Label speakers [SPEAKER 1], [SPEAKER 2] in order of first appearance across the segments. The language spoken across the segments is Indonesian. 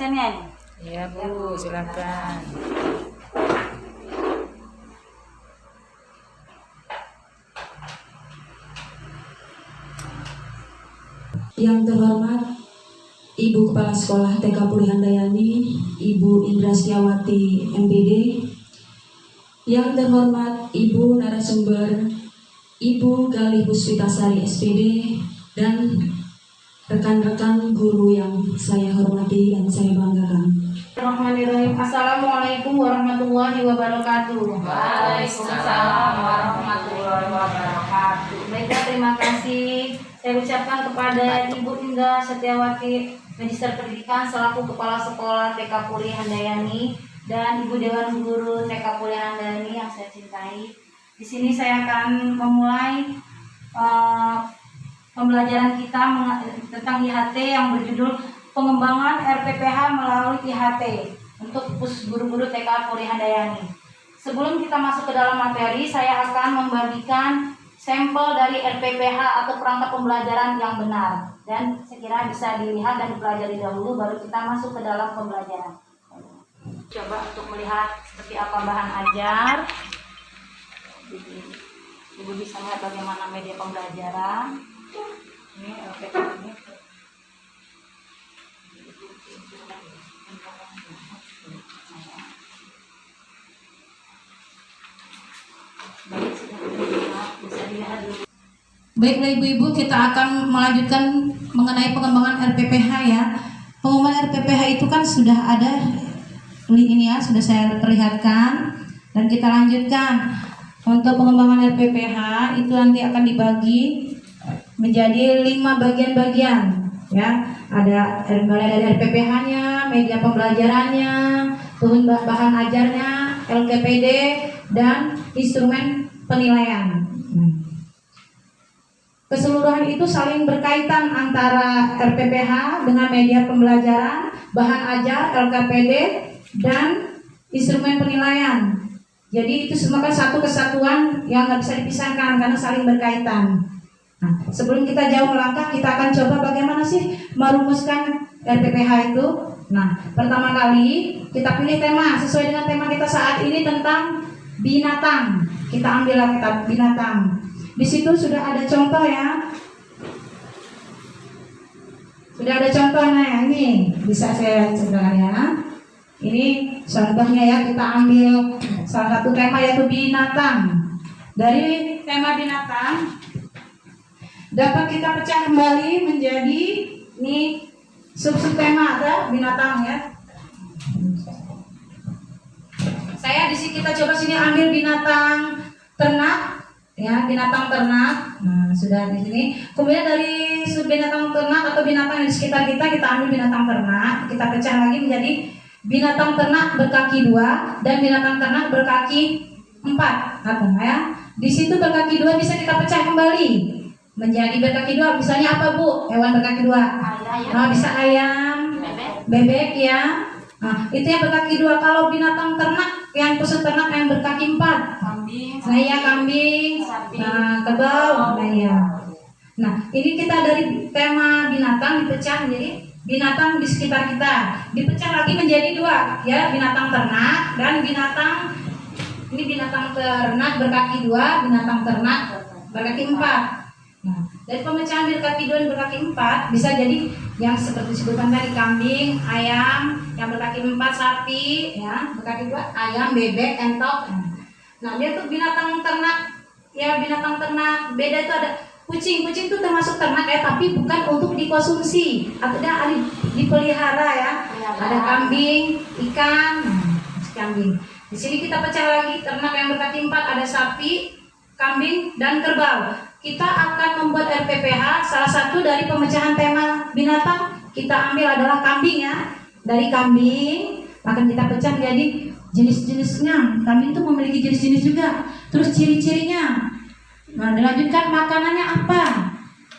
[SPEAKER 1] absennya nih.
[SPEAKER 2] Iya Bu, silakan.
[SPEAKER 3] Yang terhormat Ibu Kepala Sekolah TK Puri Handayani, Ibu Indrasyawati MPD. Yang terhormat Ibu narasumber Ibu Galih Puspitasari SPD dan rekan-rekan guru yang saya hormati dan saya banggakan.
[SPEAKER 1] Bismillahirrahmanirrahim. Assalamualaikum warahmatullahi wabarakatuh.
[SPEAKER 2] Waalaikumsalam warahmatullahi wabarakatuh.
[SPEAKER 1] Baiklah, terima kasih saya ucapkan kepada Ibu Indra Setiawati, Magister Pendidikan selaku Kepala Sekolah TK Puri Handayani, dan Ibu Dewan Guru TK Puri Handayani yang saya cintai. Di sini saya akan memulai pembelajaran kita tentang IHT yang berjudul Pengembangan RPPH melalui IHT untuk khusus guru-guru TK Puri Handayani. Sebelum kita masuk ke dalam materi, saya akan membagikan sampel dari RPPH atau perangkat pembelajaran yang benar, dan sekira bisa dilihat dan dipelajari dahulu baru kita masuk ke dalam pembelajaran. Coba untuk melihat seperti apa bahan ajar. Ibu bisa melihat bagaimana media pembelajaran. Ini RPPH ini.
[SPEAKER 4] Baiklah Ibu-Ibu, kita akan melanjutkan mengenai pengembangan RPPH ya. Pengembangan RPPH itu kan sudah ada ini ya, sudah saya perlihatkan, dan kita lanjutkan. Untuk pengembangan RPPH itu nanti akan dibagi menjadi 5 bagian-bagian ya. Ada mulai dari RPPH-nya, media pembelajarannya, bahan ajarnya, LKPD, dan instrumen penilaian. Keseluruhan itu saling berkaitan antara RPPH dengan media pembelajaran, bahan ajar, LKPD, dan instrumen penilaian. Jadi itu semua kan satu kesatuan yang nggak bisa dipisahkan karena saling berkaitan. Nah, sebelum kita jauh melangkah, kita akan coba bagaimana sih merumuskan RPPH itu. Nah, pertama kali kita pilih tema sesuai dengan tema kita saat ini tentang binatang. Kita ambillah kita binatang. Di situ sudah ada contoh ya. Sudah ada contohnya ini bisa saya ceritakan ya. Ini contohnya ya, kita ambil salah satu tema yaitu binatang. Dari tema binatang dapat kita pecah kembali menjadi ini sub-sub tema ada binatang ya. Saya di sini kita coba sini ambil binatang ternak. Ya, binatang ternak. Nah, sudah di sini. Kemudian dari sub binatang ternak atau binatang yang di sekitar kita ambil binatang ternak. Kita pecah lagi menjadi binatang ternak berkaki 2 dan binatang ternak berkaki 4. Atau ya. Di situ berkaki 2 bisa kita pecah kembali menjadi berkaki 2. Misalnya apa Bu? Hewan berkaki 2. Nah, bisa ayam, bebek ya. Nah, itu yang berkaki 2. Kalau binatang ternak yang khusus ternak yang berkaki 4, kambing, kambing, nah kerbau, nah ya. Nah, ini kita dari tema binatang dipecah menjadi binatang di sekitar kita. Dipecah lagi menjadi 2 ya, binatang ternak dan binatang ini binatang ternak berkaki 2, binatang ternak berkaki 4. Nah, dari pemecahan berkaki 2 dan berkaki 4 bisa jadi yang seperti disebutkan tadi kambing, ayam, yang berkaki 4 sapi, ya, berkaki 2 ayam, bebek, entok. Nah, dia tuh binatang ternak, ya binatang ternak. Beda itu ada kucing. Kucing itu termasuk ternak ya, tapi bukan untuk dikonsumsi, artinya dipelihara ya. Ada kambing, ikan, kambing. Di sini kita pecah lagi ternak yang berkaki 4 ada sapi, kambing, dan kerbau. Kita akan membuat RPPH. Salah satu dari pemecahan tema binatang kita ambil adalah kambing ya. Dari kambing akan kita pecah menjadi jenis-jenisnya. Kambing itu memiliki jenis-jenis juga. Terus ciri-cirinya. Nah, dilanjutkan makanannya apa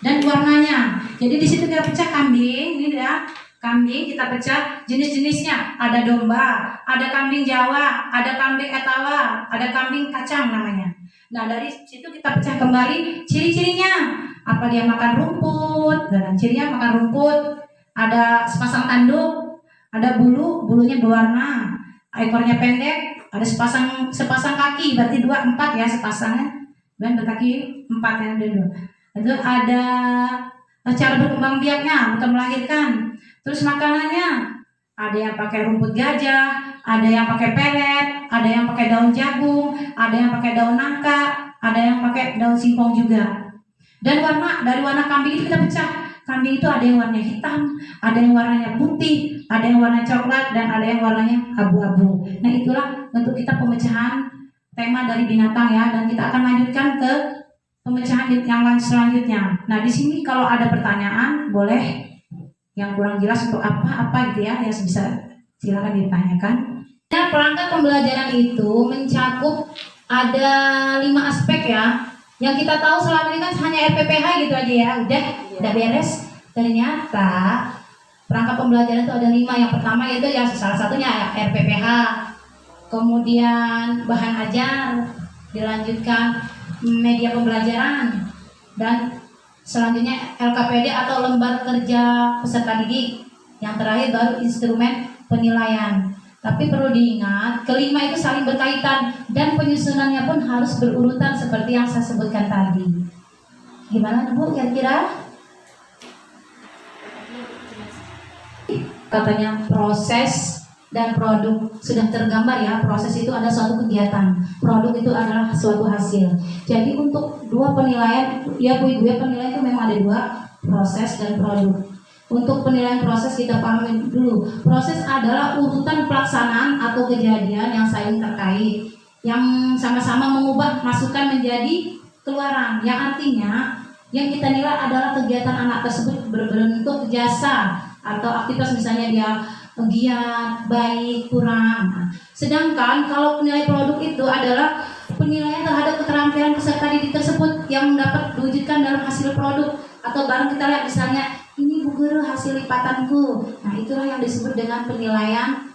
[SPEAKER 4] dan warnanya. Jadi di situ kita pecah kambing, ini ya. Kambing kita pecah jenis-jenisnya. Ada domba, ada kambing Jawa, ada kambing Etawa, ada kambing kacang namanya. Nah, dari situ kita pecah kembali ciri-cirinya. Apa dia makan rumput, dan cirinya makan rumput. Ada sepasang tanduk, ada bulunya berwarna, ekornya pendek, ada sepasang kaki, berarti 2, 4 ya sepasangnya, dan berkaki 4 ya, ada 2. Itu ada cara berkembang biaknya, bukan melahirkan. Terus makanannya, ada yang pakai rumput gajah, ada yang pakai pelet, ada yang pakai daun jagung, ada yang pakai daun nangka, ada yang pakai daun singkong juga. Dan dari warna kambing itu kita pecah. Kambing itu ada yang warnanya hitam, ada yang warnanya putih, ada yang warna coklat, dan ada yang warnanya abu-abu. Nah itulah untuk kita pemecahan tema dari binatang ya, dan kita akan lanjutkan ke pemecahan yang selanjutnya. Nah di sini kalau ada pertanyaan boleh yang kurang jelas untuk apa gitu ya, bisa silakan ditanyakan. Nah, perangkat pembelajaran itu mencakup ada 5 aspek ya. Yang kita tahu selama ini kan hanya RPPH gitu aja ya, udah beres. Ternyata perangkat pembelajaran itu ada 5. Yang pertama itu ya salah satunya RPPH, kemudian bahan ajar, dilanjutkan media pembelajaran, dan selanjutnya LKPD atau lembar kerja peserta didik. Yang terakhir baru instrumen penilaian. Tapi perlu diingat, kelima itu saling berkaitan dan penyusunannya pun harus berurutan seperti yang saya sebutkan tadi. Gimana Bu kira-kira? Katanya proses dan produk sudah tergambar ya. Proses itu ada suatu kegiatan, produk itu adalah suatu hasil. Jadi untuk 2 penilaian, ya Bu Ibu ya, penilaian itu memang ada 2, proses dan produk. Untuk penilaian proses kita pahami dulu. Proses adalah urutan pelaksanaan atau kejadian yang saling terkait, yang sama-sama mengubah masukan menjadi keluaran. Yang artinya yang kita nilai adalah kegiatan anak tersebut berbentuk jasa atau aktivitas, misalnya dia giat, baik, kurang. Nah, sedangkan kalau penilai produk itu adalah penilaian terhadap keterampilan peserta didik tersebut yang dapat diwujudkan dalam hasil produk atau barang. Kita lihat misalnya, ini Bu Guru hasil lipatanku. Nah itulah yang disebut dengan penilaian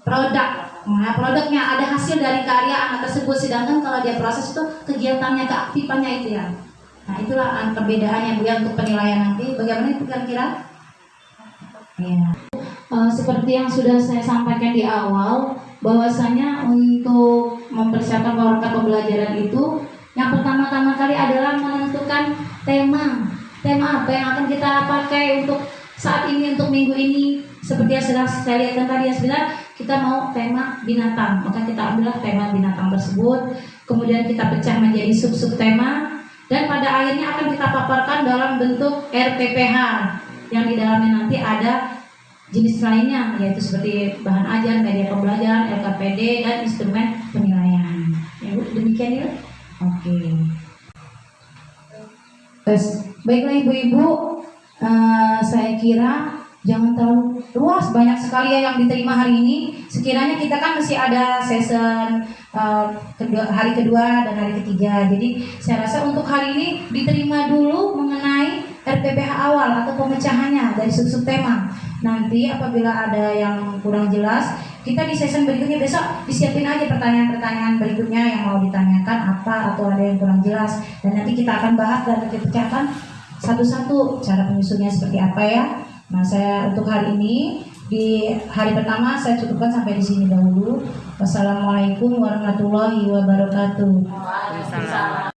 [SPEAKER 4] produk. Nah produknya ada hasil dari karya anak tersebut, sedangkan kalau dia proses itu kegiatannya, keaktifannya itu ya. Nah itulah perbedaannya Bu ya untuk penilaian nanti. Bagaimana itu kira-kira? Ya. Seperti yang sudah saya sampaikan di awal, bahwasanya untuk mempersiapkan perangkat pembelajaran itu, yang pertama-tama kali adalah menentukan tema. Tema apa yang akan kita pakai untuk saat ini, untuk minggu ini. Seperti yang sudah saya lihatkan tadi ya, sebenarnya kita mau tema binatang, maka kita ambillah tema binatang tersebut. Kemudian kita pecah menjadi sub-sub tema, dan pada akhirnya akan kita paparkan dalam bentuk RPPH, yang di dalamnya nanti ada jenis lainnya, yaitu seperti bahan ajar, media pembelajaran, LKPD, dan instrumen penilaian. Ya Bu, demikian ya. Oke. Baiklah Ibu-Ibu, saya kira jangan terlalu luas, banyak sekali ya yang diterima hari ini. Sekiranya kita kan masih ada session hari kedua dan hari ketiga. Jadi saya rasa untuk hari ini diterima dulu mengenai RPPH awal atau pemecahannya dari sub-sub tema. Nanti apabila ada yang kurang jelas, kita di session berikutnya besok disiapin aja pertanyaan-pertanyaan berikutnya yang mau ditanyakan apa, atau ada yang kurang jelas, dan nanti kita akan bahas dan kita pecahkan satu-satu cara penyusunnya seperti apa ya. Nah saya untuk hari ini di hari pertama saya cukupkan sampai di sini dahulu. Wassalamualaikum warahmatullahi wabarakatuh.
[SPEAKER 2] Waalaikumsalam.